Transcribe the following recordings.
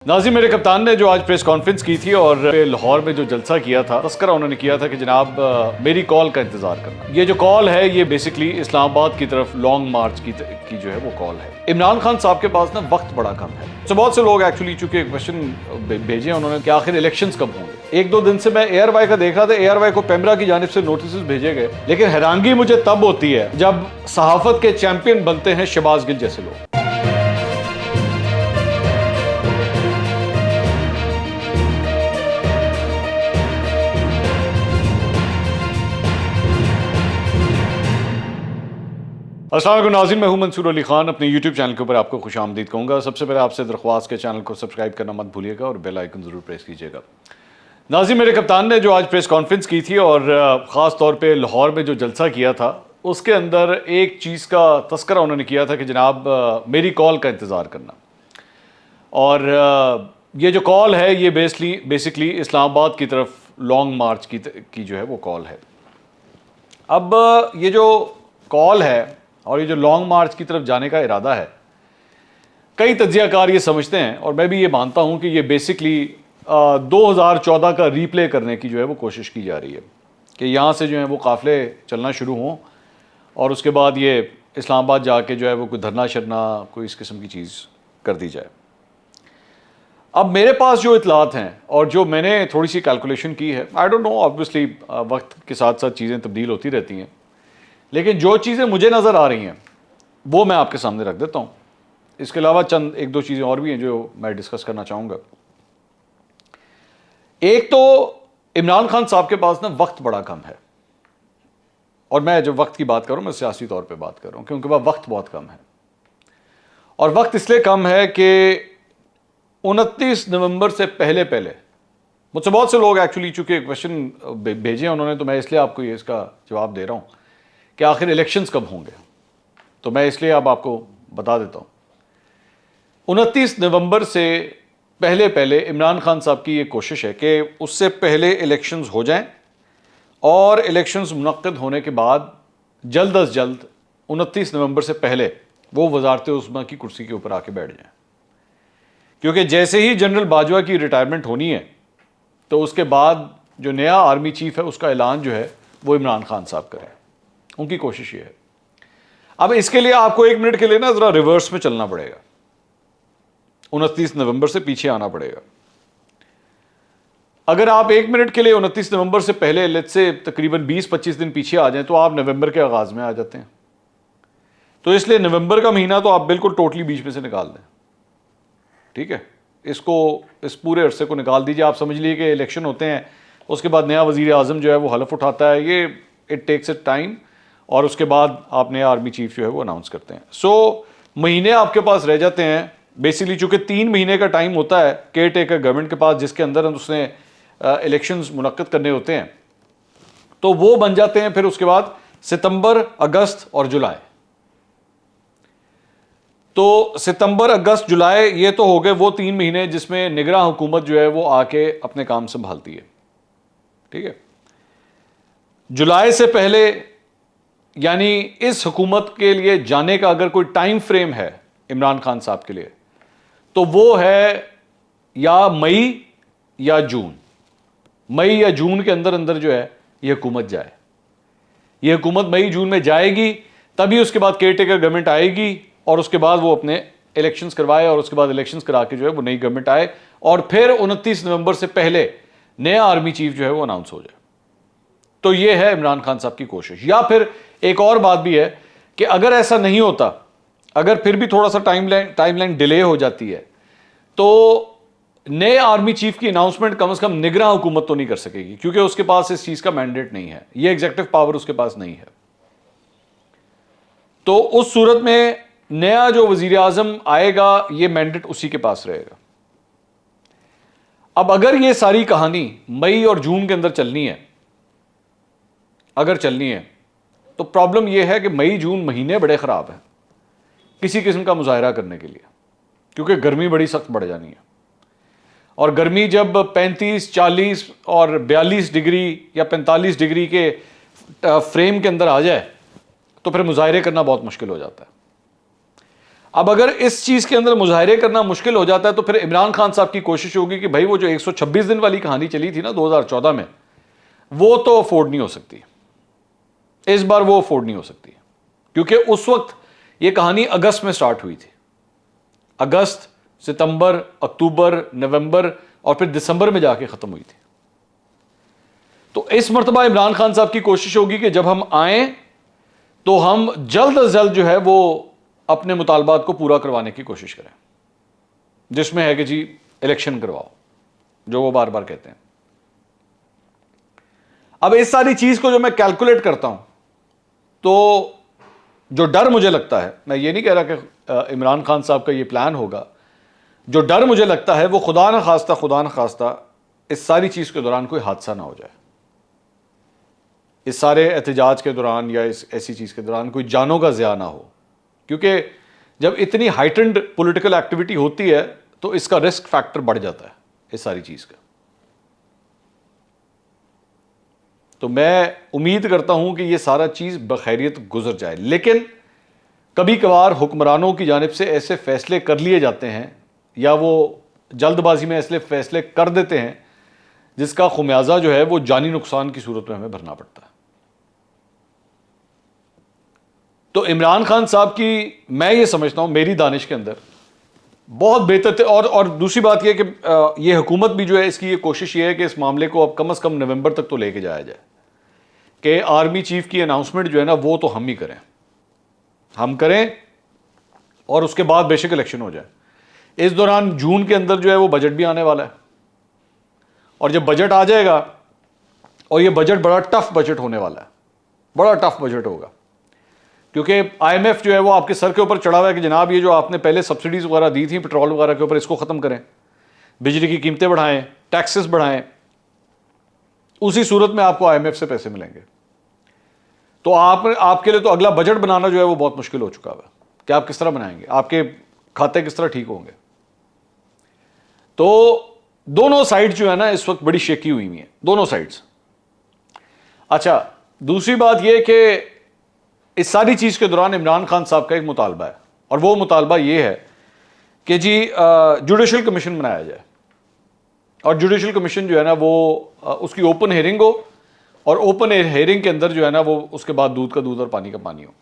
नाज़िम मेरे कप्तान ने जो आज प्रेस कॉन्फ्रेंस की थी और लाहौर में जो जलसा किया था, तस्करा उन्होंने किया था कि जनाब मेरी कॉल का इंतज़ार करना। ये जो कॉल है ये बेसिकली इस्लामाबाद की तरफ लॉन्ग मार्च की जो है वो कॉल है। इमरान खान साहब के पास ना वक्त बड़ा कम है। तो बहुत से लोग एक्चुअली चूंकि क्वेश्चन भेजे उन्होंने कि आखिर इलेक्शंस कब होंगे। एक दो दिन से मैं ARY का देख रहा था, ARY को पेमरा की जानिब से नोटिस भेजे गए, लेकिन हैरानगी मुझे तब होती है जब सहाफत के चैंपियन बनते हैं शहबाज गिल जैसे लोग। अस्सलाम वालेकुम नाज़रीन, मैं हूं मंसूर अली खान। अपने YouTube चैनल के ऊपर आपको खुशामदीद कहूँगा। सबसे पहले आपसे दरख्वास्त के चैनल को सब्सक्राइब करना मत भूलिएगा और बेल आइकन ज़रूर प्रेस कीजिएगा। नाज़रीन मेरे कप्तान ने जो आज प्रेस कॉन्फ्रेंस की थी और ख़ास तौर पे लाहौर में जो जलसा किया था, उसके अंदर एक चीज़ का तस्करा उन्होंने किया था कि जनाब मेरी कॉल का इंतज़ार करना। और ये जो कॉल है ये बेसिकली इस्लामाबाद की तरफ लॉन्ग मार्च की जो है वो कॉल है। अब ये जो कॉल है और ये जो लॉन्ग मार्च की तरफ जाने का इरादा है, कई तज्ज़ियाकार ये समझते हैं और मैं भी ये मानता हूँ कि ये बेसिकली 2014 का रीप्ले करने की जो है वो कोशिश की जा रही है कि यहाँ से जो है वो काफ़िले चलना शुरू हों और उसके बाद ये इस्लामाबाद जाके जो है वो कोई धरना शरना कोई इस किस्म की चीज़ कर दी जाए। अब मेरे पास जो इतलात हैं और जो मैंने थोड़ी सी कैलकुलेशन की है, आई डोंट नो, ऑब्वियसली वक्त के साथ साथ चीज़ें तब्दील होती रहती हैं, लेकिन जो चीज़ें मुझे नज़र आ रही हैं वो मैं आपके सामने रख देता हूँ। इसके अलावा चंद एक दो चीज़ें और भी हैं जो मैं डिस्कस करना चाहूँगा। एक तो इमरान खान साहब के पास ना वक्त बड़ा कम है, और मैं जब वक्त की बात करूँ मैं सियासी तौर पे बात कर रहा हूँ कि उनके पास वक्त बहुत कम है। और वक्त इसलिए कम है कि 29 नवंबर से पहले मुझसे बहुत से लोग एक्चुअली चूँकि क्वेश्चन भेजे हैं उन्होंने, तो मैं इसलिए आपको ये इसका जवाब दे रहा हूँ कि आखिर इलेक्शंस कब होंगे। तो मैं इसलिए अब आपको बता देता हूं। 29 नवंबर से पहले इमरान खान साहब की ये कोशिश है कि उससे पहले इलेक्शंस हो जाएं और इलेक्शंस मुनक्किद होने के बाद जल्द अज जल्द 29 नवंबर से पहले वो वज़ारत उस्मा की कुर्सी के ऊपर आके बैठ जाएं। क्योंकि जैसे ही जनरल बाजवा की रिटायरमेंट होनी है तो उसके बाद जो नया आर्मी चीफ है उसका ऐलान जो है वो इमरान खान साहब करें। उनकी कोशिश ये है। अब इसके लिए आपको 1 मिनट के लिए ना जरा रिवर्स में चलना पड़ेगा, 29 नवंबर से पीछे आना पड़ेगा। अगर आप 1 मिनट के लिए 29 नवंबर से पहले लेट्स से तकरीबन 20-25 दिन पीछे आ जाएं तो आप नवंबर के आगाज में आ जाते हैं। तो इसलिए नवंबर का महीना तो आप बिल्कुल टोटली बीच में से निकाल दें, ठीक है। इसको इस पूरे अरसे को निकाल दीजिए। आप समझ लीजिए कि इलेक्शन होते हैं, उसके बाद नया वजीर आज़म जो है वो हलफ उठाता है, ये इट टेक्स इट टाइम, और उसके बाद आप नया आर्मी चीफ जो है वो अनाउंस करते हैं। सो महीने आपके पास रह जाते हैं बेसिकली, चूंकि 3 महीने का टाइम होता है केयर टेकर गवर्नमेंट के पास, जिसके अंदर उसने इलेक्शंस मुनक्किद करने होते हैं, तो वो बन जाते हैं फिर उसके बाद सितंबर, अगस्त और जुलाई। तो सितंबर, अगस्त, जुलाई ये तो हो गए वो 3 महीने जिसमें निगरान हुकूमत जो है वो आके अपने काम संभालती है, ठीक है। जुलाई से पहले यानी इस हुकूमत के लिए जाने का अगर कोई टाइम फ्रेम है इमरान खान साहब के लिए तो वो है या मई या जून। मई या जून के अंदर अंदर जो है ये हुकूमत जाए। ये हुकूमत मई जून में जाएगी, तभी उसके बाद केयर टेकर गवर्नमेंट आएगी और उसके बाद वो अपने इलेक्शंस करवाए और उसके बाद इलेक्शंस करा के जो है वो नई गवर्नमेंट आए और फिर 29 नवंबर से पहले नया आर्मी चीफ जो है वो अनाउंस हो जाए। तो ये है इमरान खान साहब की कोशिश। या फिर एक और बात भी है कि अगर ऐसा नहीं होता, अगर फिर भी थोड़ा सा टाइमलाइन डिले हो जाती है, तो नए आर्मी चीफ की अनाउंसमेंट कम से कम निगरान हुकूमत तो नहीं कर सकेगी, क्योंकि उसके पास इस चीज का मैंडेट नहीं है, ये एग्जीक्यूटिव पावर उसके पास नहीं है। तो उस सूरत में नया जो वजीर आजम आएगा ये मैंडेट उसी के पास रहेगा। अब अगर ये सारी कहानी मई और जून के अंदर चलनी है, अगर चलनी है, तो प्रॉब्लम यह है कि मई जून महीने बड़े ख़राब हैं किसी किस्म का मुजाहरा करने के लिए, क्योंकि गर्मी बड़ी सख्त बढ़ जानी है। और गर्मी जब 35, 40 और 42 डिग्री या 45 डिग्री के फ्रेम के अंदर आ जाए तो फिर मुजाहरे करना बहुत मुश्किल हो जाता है। अब अगर इस चीज़ के अंदर मुजाहरे करना मुश्किल हो जाता है तो फिर इमरान खान साहब की कोशिश होगी कि भाई वो जो 126 दिन वाली कहानी चली थी ना 2014 में, वो तो अफोर्ड नहीं हो सकती, इस बार वो अफोर्ड नहीं हो सकती, क्योंकि उस वक्त ये कहानी अगस्त में स्टार्ट हुई थी। अगस्त, सितंबर, अक्टूबर, नवंबर और फिर दिसंबर में जाके ख़त्म हुई थी। तो इस मरतबा इमरान खान साहब की कोशिश होगी कि जब हम आए तो हम जल्द अज जल्द जो है वो अपने मुतालबात को पूरा करवाने की कोशिश करें, जिसमें है कि जी इलेक्शन करवाओ, जो वो बार बार कहते हैं। अब इस सारी चीज़ को जो मैं कैलकुलेट करता हूं तो जो डर मुझे लगता है, मैं ये नहीं कह रहा कि इमरान खान साहब का ये प्लान होगा, जो डर मुझे लगता है वो खुदा न खास्ता इस सारी चीज़ के दौरान कोई हादसा ना हो जाए, इस सारे एहतजाज के दौरान या इस ऐसी चीज़ के दौरान कोई जानों का ज़िया ना हो, क्योंकि जब इतनी हाइटेंड पॉलिटिकल एक्टिविटी होती है तो इसका रिस्क फैक्टर बढ़ जाता है इस सारी चीज़ का। तो मैं उम्मीद करता हूं कि ये सारा चीज़ बखैरियत गुजर जाए, लेकिन कभी कभार हुक्मरानों की जानिब से ऐसे फैसले कर लिए जाते हैं या वो जल्दबाजी में ऐसे फैसले कर देते हैं जिसका खुमियाजा जो है वो जानी नुकसान की सूरत में हमें भरना पड़ता है। तो इमरान खान साहब की मैं ये समझता हूं मेरी दानिश के अंदर बहुत बेहतर थे। और दूसरी बात यह कि ये हुकूमत भी जो है इसकी ये कोशिश ये है कि इस मामले को अब कम से कम नवंबर तक तो लेके जाया जाए, कि आर्मी चीफ की अनाउंसमेंट जो है ना वो तो हम ही करें, हम करें और उसके बाद बेशक इलेक्शन हो जाए। इस दौरान जून के अंदर जो है वो बजट भी आने वाला है, और जब बजट आ जाएगा, और ये बजट बड़ा टफ बजट होने वाला है, बड़ा टफ बजट होगा, क्योंकि IMF जो है वो आपके सर के ऊपर चढ़ा हुआ है कि जनाब ये जो आपने पहले सब्सिडीज़ वगैरह दी थी पेट्रोल वगैरह के ऊपर, इसको ख़त्म करें, बिजली की कीमतें बढ़ाएं, टैक्सेस बढ़ाएं, उसी सूरत में आपको IMF से पैसे मिलेंगे। तो आपके लिए तो अगला बजट बनाना जो है वो बहुत मुश्किल हो चुका है कि आप किस तरह बनाएंगे, आपके खाते किस तरह ठीक होंगे। तो दोनों साइड जो है ना इस वक्त बड़ी शेकी हुई है, दोनों साइड्स। अच्छा, दूसरी बात यह कि इस सारी चीज़ के दौरान इमरान खान साहब का एक मुतालबा है, और वो मुतालबा ये है कि जी जुडिशल कमीशन बनाया जाए, और जुडिशल कमीशन जो है ना वो उसकी ओपन हेयरिंग हो, और ओपन हेयरिंग के अंदर जो है ना वो उसके बाद दूध का दूध और पानी का पानी हो।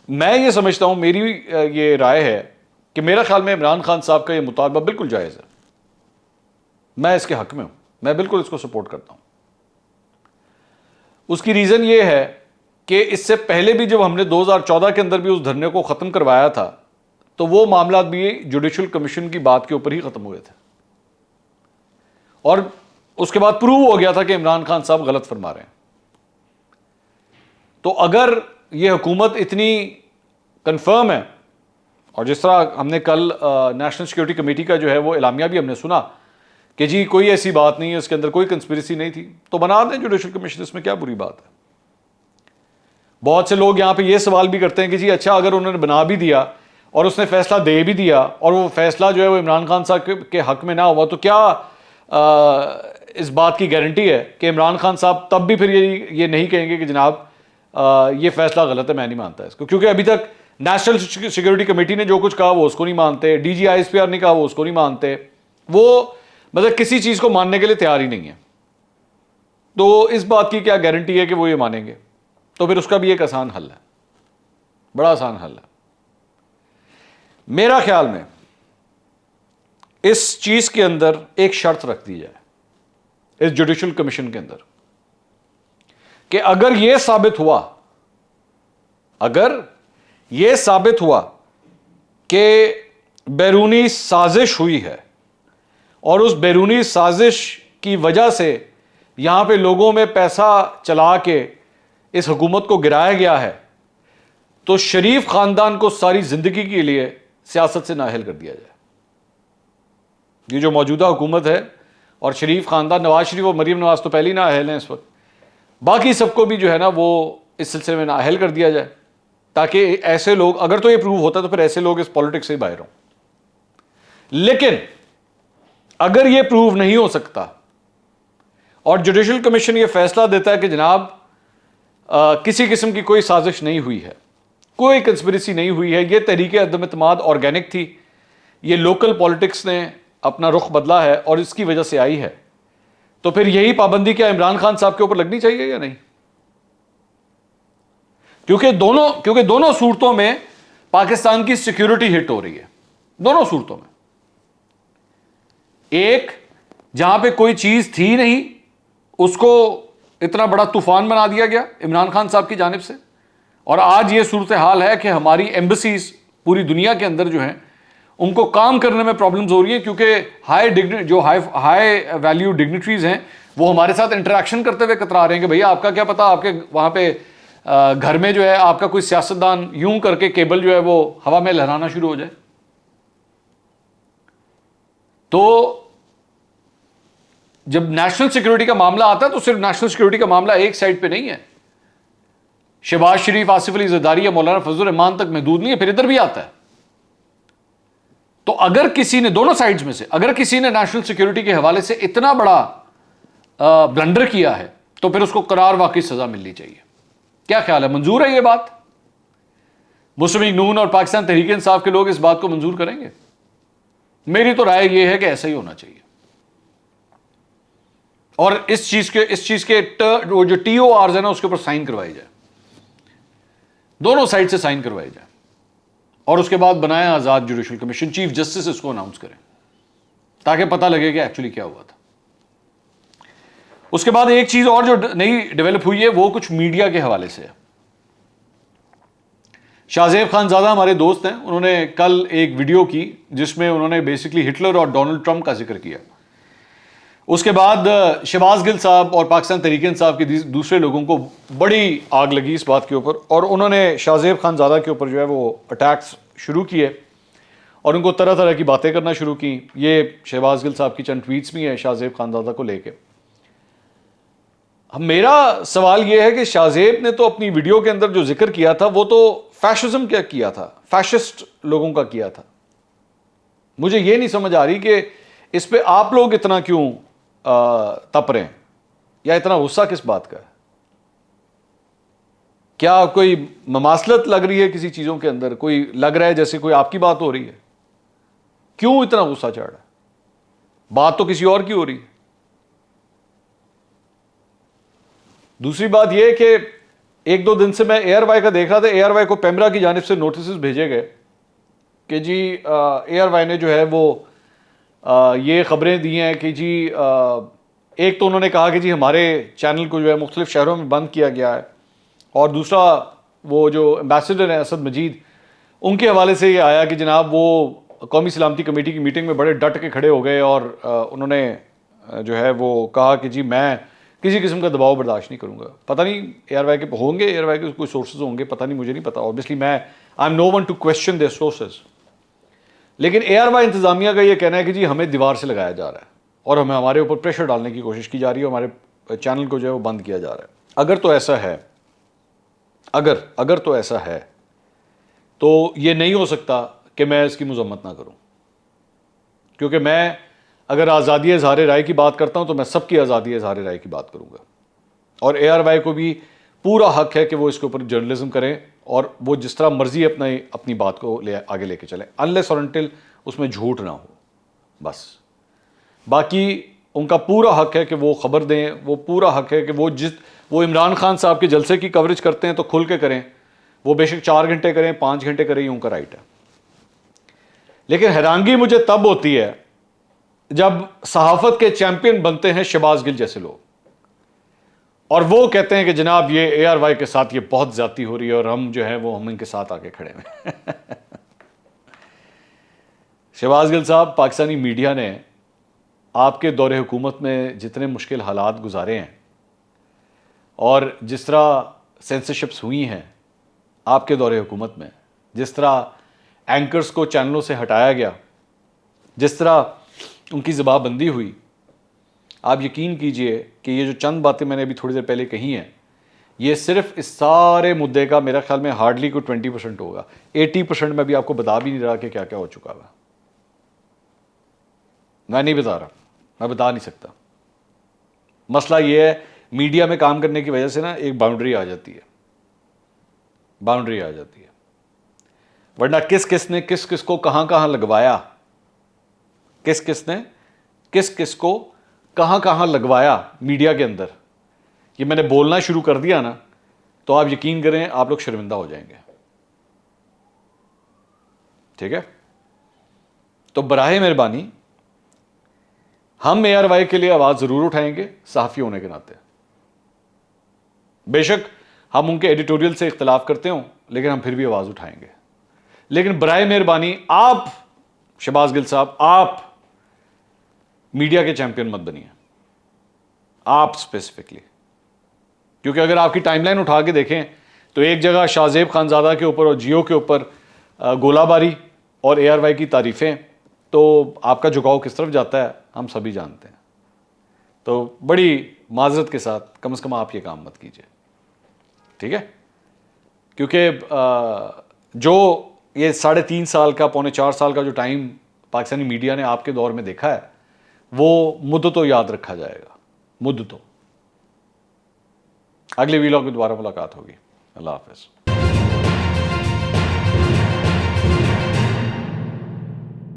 मैं ये समझता हूँ, मेरी ये राय है कि मेरा ख्याल में इमरान खान साहब का ये मुतालबा बिल्कुल जायज़ है, मैं इसके हक में हूँ, मैं बिल्कुल इसको सपोर्ट करता हूँ। उसकी रीज़न ये है कि इससे पहले भी जब हमने 2014 के अंदर भी उस धरने को ख़त्म करवाया था तो वो मामला भी जुडिशल कमीशन की बात के ऊपर ही ख़त्म हुए थे, और उसके बाद प्रूव हो गया था कि इमरान खान साहब गलत फरमा रहे हैं। तो अगर ये हुकूमत इतनी कंफर्म है, और जिस तरह हमने कल नेशनल सिक्योरिटी कमेटी का जो है वो एलामिया भी हमने सुना कि जी कोई ऐसी बात नहीं है, इसके अंदर कोई कंस्पिरेसी नहीं थी, तो बना दें जुडिशल कमीशन, इसमें क्या बुरी बात है। बहुत से लोग यहाँ पे ये सवाल भी करते हैं कि जी अच्छा अगर उन्होंने बना भी दिया और उसने फैसला दे भी दिया और वो फैसला जो है वो इमरान खान साहब के हक में ना हुआ, तो क्या इस बात की गारंटी है कि इमरान खान साहब तब भी फिर ये नहीं कहेंगे कि जनाब ये फैसला गलत है, मैं नहीं मानता इसको। क्योंकि अभी तक नेशनल सिक्योरिटी कमेटी ने जो कुछ कहा वो उसको नहीं मानते, DG ISPR ने कहा वो उसको नहीं मानते, वो मतलब किसी चीज़ को मानने के लिए तैयार ही नहीं है। तो इस बात की क्या गारंटी है कि वो ये मानेंगे? तो फिर उसका भी एक आसान हल है, बड़ा आसान हल है। मेरा ख्याल में इस चीज़ के अंदर एक शर्त रख दी जाए इस जुडिशल कमीशन के अंदर कि अगर यह साबित हुआ कि बैरूनी साजिश हुई है और उस बैरूनी साजिश की वजह से यहां पे लोगों में पैसा चला के इस हुकूमत को गिराया गया है, तो शरीफ खानदान को सारी जिंदगी के लिए सियासत से नाअहल कर दिया जाए। ये जो मौजूदा हुकूमत है और शरीफ खानदान, नवाज शरीफ और मरीम नवाज तो पहले ही नाअहल हैं इस वक्त, बाकी सबको भी जो है ना वो इस सिलसिले में नाअहल कर दिया जाए, ताकि ऐसे लोग, अगर तो ये प्रूव होता तो फिर ऐसे लोग इस पॉलिटिक्स से बाहर हों। लेकिन अगर ये प्रूव नहीं हो सकता और जुडिशल कमीशन ये फैसला देता है कि जनाब किसी किस्म की कोई साजिश नहीं हुई है, कोई कंस्पिरेसी नहीं हुई है। ये तहरीक अदम इत्माद ऑर्गेनिक थी, ये लोकल पॉलिटिक्स ने अपना रुख बदला है और इसकी वजह से आई है। तो फिर यही पाबंदी क्या इमरान खान साहब के ऊपर लगनी चाहिए या नहीं? क्योंकि दोनों सूरतों में पाकिस्तान की सिक्योरिटी हिट हो रही है, दोनों सूरतों में। एक, जहां पे कोई चीज थी नहीं उसको इतना बड़ा तूफान बना दिया गया इमरान खान साहब की जानिब से, और आज ये सूरत हाल है कि हमारी एम्बेसीज पूरी दुनिया के अंदर जो हैं उनको काम करने में प्रॉब्लम्स हो रही हैं, क्योंकि हाई वैल्यू डिग्निटरीज हैं वो हमारे साथ इंटरेक्शन करते हुए कतरा रहे हैं कि भैया आपका क्या पता, आपके वहां पे घर में जो है आपका कोई सियासतदान यूं करके केबल जो है वो हवा में लहराना शुरू हो जाए। तो जब नेशनल सिक्योरिटी का मामला आता है तो सिर्फ नेशनल सिक्योरिटी का मामला एक साइड पे नहीं है, शहबाज शरीफ, आसिफ अली जरदारी या मौलाना फजलुर रहमान तक महदूद नहीं है, फिर इधर भी आता है। तो अगर किसी ने, दोनों साइड्स में से अगर किसी ने नेशनल सिक्योरिटी के हवाले से इतना बड़ा ब्लंडर किया है तो फिर उसको करार वाकई सजा मिलनी चाहिए। क्या ख्याल है, मंजूर है ये बात? मुस्लिम लीग नून और पाकिस्तान तहरीक इंसाफ के लोग इस बात को मंजूर करेंगे? मेरी तो राय यह है कि ऐसा ही होना चाहिए, और इस चीज के वो जो TORs है ना उसके ऊपर साइन करवाई जाए, दोनों साइड से साइन करवाई जाए, और उसके बाद बनाया आजाद जुडिशल कमीशन, चीफ जस्टिस इसको अनाउंस करें ताकि पता लगे कि एक्चुअली क्या हुआ था। उसके बाद एक चीज और जो नई डेवलप हुई है वो कुछ मीडिया के हवाले से है। शाहजेब खानजादा हमारे दोस्त हैं, उन्होंने कल एक वीडियो की जिसमें उन्होंने बेसिकली हिटलर और डोनाल्ड ट्रंप का जिक्र किया। उसके बाद शहबाज गिल साहब और पाकिस्तान तहरीक इंसाफ के दूसरे लोगों को बड़ी आग लगी इस बात के ऊपर, और उन्होंने शाहजेब खानजादा के ऊपर जो है वो अटैक्स शुरू किए और उनको तरह तरह की बातें करना शुरू की। ये शहबाज गिल साहब की चंद ट्वीट्स भी हैं शाहजेब खानजादा को लेके। मेरा सवाल यह है कि शाहजेब ने तो अपनी वीडियो के अंदर जो जिक्र किया था वो तो फैशिज्म क्या किया था, फैशिस्ट लोगों का किया था। मुझे ये नहीं समझ आ रही कि इस पे आप लोग इतना क्यों तप रहे हैं, या इतना गुस्सा किस बात का है? क्या कोई ममासलत लग रही है किसी चीजों के अंदर? कोई लग रहा है जैसे कोई आपकी बात हो रही है? क्यों इतना गुस्सा चढ़ रहा है? बात तो किसी और की हो रही है। दूसरी बात यह कि एक दो दिन से मैं ARY का देख रहा था, ARY को पेमरा की जानिब से नोटिस भेजे गए कि जी ARY ने जो है वो ये खबरें दी हैं कि जी एक तो उन्होंने कहा कि जी हमारे चैनल को जो है मुख्तलिफ शहरों में बंद किया गया है, और दूसरा वो जो एम्बेसडर हैं असद मजीद, उनके हवाले से ये आया कि जनाब वो कौमी सलामती कमेटी की मीटिंग में बड़े डट के खड़े हो गए और उन्होंने जो है वो कहा कि जी मैं किसी किस्म का दबाव बर्दाश्त नहीं करूँगा। पता नहीं ARY के होंगे, ARY के कोई सोर्सेज होंगे, पता नहीं, मुझे नहीं पता। Obviously I am no one to question their sources, लेकिन ARY इंतजामिया का ये कहना है कि जी हमें दीवार से लगाया जा रहा है और हमें हमारे ऊपर प्रेशर डालने की कोशिश की जा रही है, हमारे चैनल को जो है वो बंद किया जा रहा है। अगर तो ऐसा है, अगर तो ऐसा है तो ये नहीं हो सकता कि मैं इसकी मजम्मत ना करूं, क्योंकि मैं अगर आज़ादी इज़हार राय की बात करता हूं तो मैं सबकी आज़ादी इज़हार राय की बात करूंगा, और ARY को भी पूरा हक है कि वो इसके ऊपर जर्नलिज्म करें और वो जिस तरह मर्जी अपनी बात को आगे लेके चलें, अनलेस और अनटिल उसमें झूठ ना हो। बस बाकी उनका पूरा हक है कि वो खबर दें, वो पूरा हक है कि वो इमरान खान साहब के जलसे की कवरेज करते हैं तो खुल के करें, वो बेशक 4 घंटे करें, 5 घंटे करें, ये उनका राइट है। लेकिन हैरानगी मुझे तब होती है जब सहाफत के चैंपियन बनते हैं शहबाज गिल जैसे लोग, और वो कहते हैं कि जनाब ये ARY के साथ ये बहुत ज्यादती हो रही है और हम जो है वो हम इनके साथ आके खड़े हैं। शहबाज गिल साहब, पाकिस्तानी मीडिया ने आपके दौरे हुकूमत में जितने मुश्किल हालात गुजारे हैं और जिस तरह सेंसरशिप्स हुई हैं आपके दौरे हुकूमत में, जिस तरह एंकर्स को चैनलों से हटाया गया, जिस तरह उनकी ज़बाबंदी हुई, आप यकीन कीजिए कि ये जो चंद बातें मैंने अभी थोड़ी देर पहले कही हैं, ये सिर्फ इस सारे मुद्दे का मेरा ख्याल में हार्डली कोई 20% होगा। 80% में भी आपको बता भी नहीं रहा कि क्या क्या हो चुका है। मैं नहीं बता रहा, मैं बता नहीं सकता। मसला ये है, मीडिया में काम करने की वजह से ना एक बाउंड्री आ जाती है, वरना किस किस ने किस किस को कहां कहां लगवाया, किस किस ने किस किस को कहां कहां लगवाया मीडिया के अंदर, ये मैंने बोलना शुरू कर दिया ना, तो आप यकीन करें आप लोग शर्मिंदा हो जाएंगे। ठीक है, तो बराहे मेहरबानी हम ARY के लिए आवाज जरूर उठाएंगे सहाफी होने के नाते। बेशक हम उनके एडिटोरियल से इख्तलाफ करते हों, लेकिन हम फिर भी आवाज उठाएंगे। लेकिन बराए मेहरबानी आप शहबाज गिल साहब, आप मीडिया के चैंपियन मत बनिए, आप स्पेसिफिकली। क्योंकि अगर आपकी टाइमलाइन उठा के देखें तो एक जगह शाहजेब खानजादा के ऊपर और जियो के ऊपर गोलाबारी और ARY की तारीफें, तो आपका झुकाव किस तरफ जाता है हम सभी जानते हैं। तो बड़ी माजरत के साथ कम से कम आप ये काम मत कीजिए, ठीक है? क्योंकि जो ये 3.5 साल का, 3.25 साल का जो टाइम पाकिस्तानी मीडिया ने आपके दौर में देखा है, वो मुद्दतों याद रखा जाएगा, मुद्दतों। अगले वीलॉग में दोबारा मुलाकात होगी। अल्लाह हाफ़िज़।